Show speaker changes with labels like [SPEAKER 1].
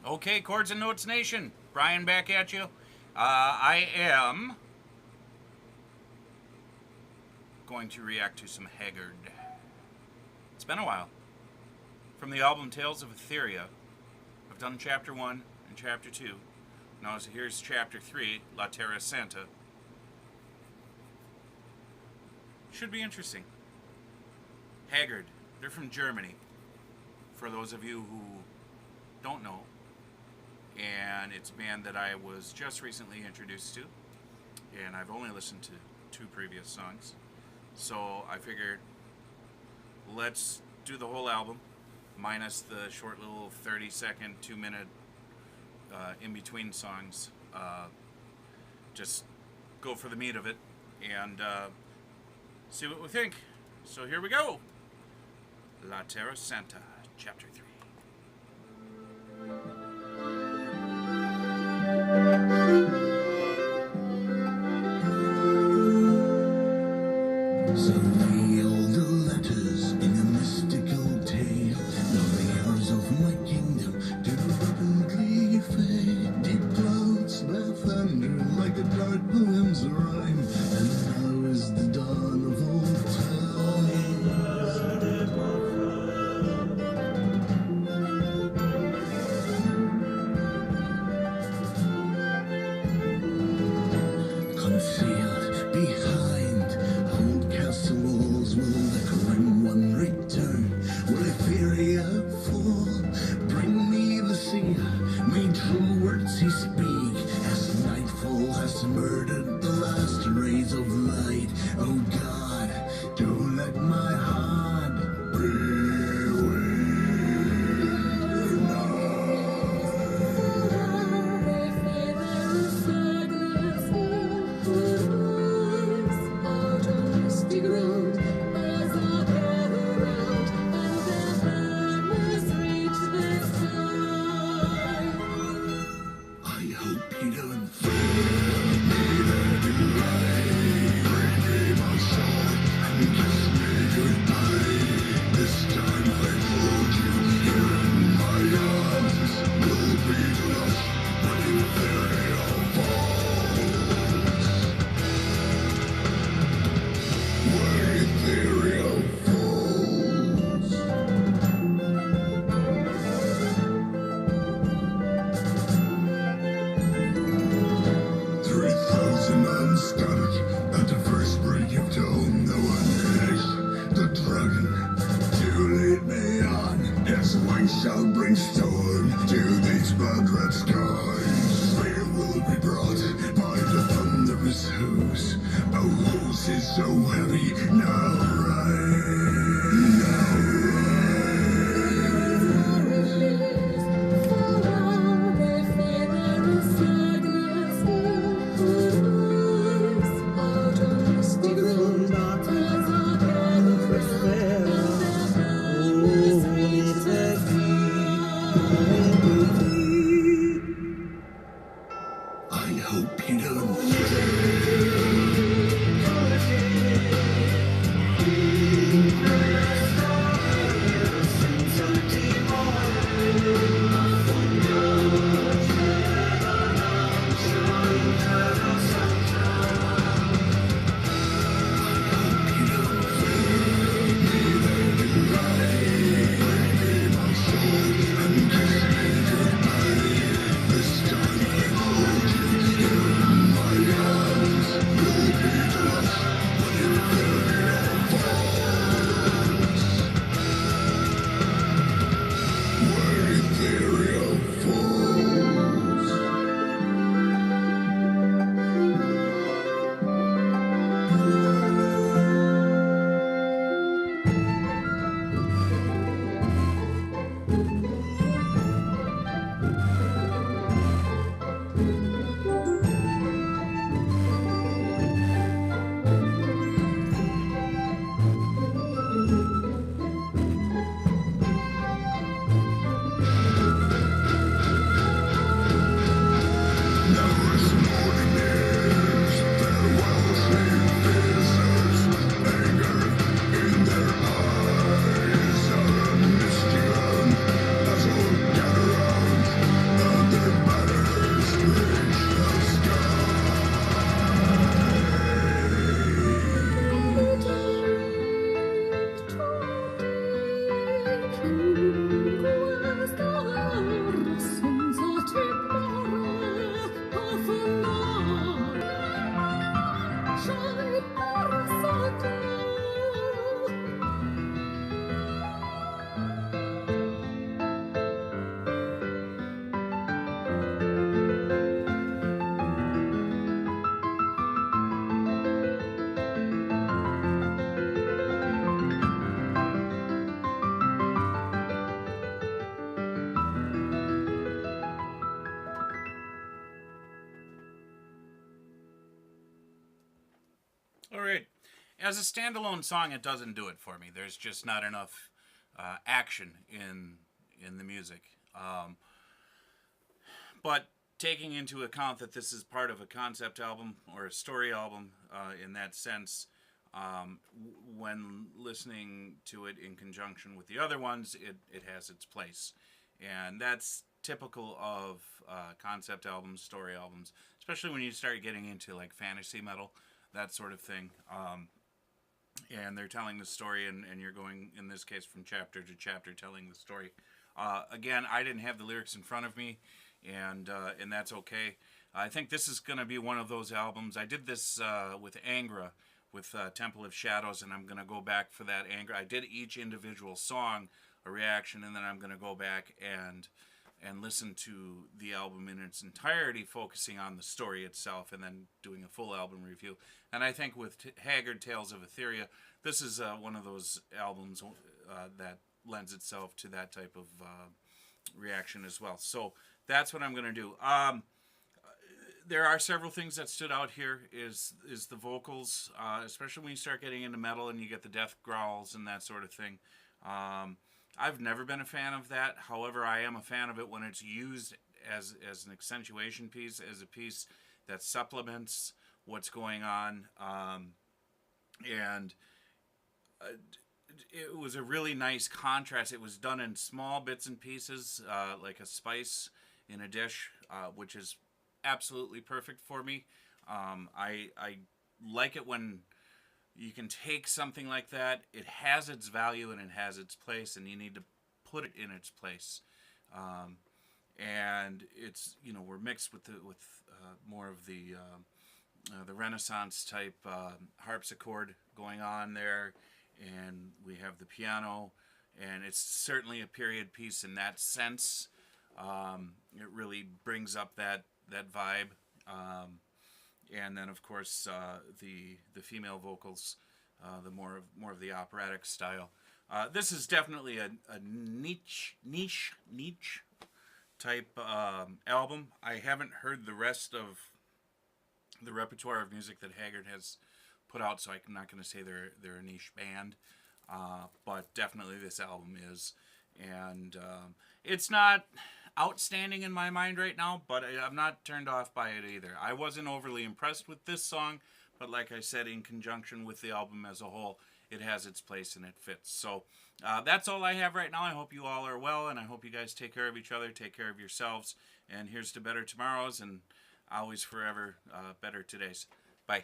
[SPEAKER 1] Okay, Chords and Notes Nation. Brian back at you. I am going to react to some Haggard. It's been a while. From the album Tales of Etheria, I've done Chapter 1 and Chapter 2. Now here's Chapter 3, La Terra Santa. Should be interesting. Haggard, they're from Germany. For those of you who don't know. And it's a band that I was just recently introduced to, and I've only listened to 2 previous songs, so I figured let's do the whole album minus the short little 30-second 2-minute in-between songs. Just go for the meat of it and see what we think. So here we go. La Terra Santa, Chapter 3.
[SPEAKER 2] So lay all the letters in a mystical tale. Now the hours of my kingdom do rapidly fade. Deep clouds that thunder like a dark poem's rhyme. And now is the dawn of old times. Concealed behind old castle walls, will the grim one return? Will Etheria fall? Bring me the seer, may true words he speak, as nightfall has murdered the last rays of light. Oh God, don't let my heart be at the first break of dawn. No one is the dragon to lead me on. His wings shall bring storm to these blood red skies. Fear will be brought by the thunderous hooves. Oh, whose is so heavy now rise, now I hope you don't feel
[SPEAKER 1] All right. As a standalone song, it doesn't do it for me. There's just not enough action in the music. But taking into account that this is part of a concept album or a story album, in that sense, when listening to it in conjunction with the other ones, it has its place, and that's typical of concept albums, story albums, especially when you start getting into like fantasy metal, that sort of thing. And they're telling the story, and you're going, in this case, from chapter to chapter, telling the story. Again, I didn't have the lyrics in front of me, and that's okay. I think this is going to be one of those albums. I did this with Angra, with Temple of Shadows, and I'm going to go back for that Angra. I did each individual song a reaction, and then I'm going to go back and listen to the album in its entirety, focusing on the story itself, and then doing a full album review. And I think with Haggard, Tales of Etheria, this is one of those albums that lends itself to that type of reaction as well. So that's what I'm going to do. There are several things that stood out here. Is the vocals, especially when you start getting into metal and you get the death growls and that sort of thing. I've never been a fan of that. However, I am a fan of it when it's used as an accentuation piece, as a piece that supplements what's going on. And it was a really nice contrast. It was done in small bits and pieces, like a spice in a dish, which is absolutely perfect for me. I like it when you can take something like that. It has its value and it has its place, and you need to put it in its place. And it's, we're mixed with more of the Renaissance type harpsichord going on there, and we have the piano, and it's certainly a period piece in that sense. It really brings up that vibe. And then, of course, the female vocals, the more of the operatic style. This is definitely a niche type album. I haven't heard the rest of the repertoire of music that Haggard has put out, so I'm not going to say they're a niche band, but definitely this album is. And it's not outstanding in my mind right now, but I'm not turned off by it either. I wasn't overly impressed with this song, but like I said, in conjunction with the album as a whole, it has its place and it fits. So that's all I have right now. I hope you all are well, and I hope you guys take care of each other, take care of yourselves, and here's to better tomorrows, and always forever better todays. Bye.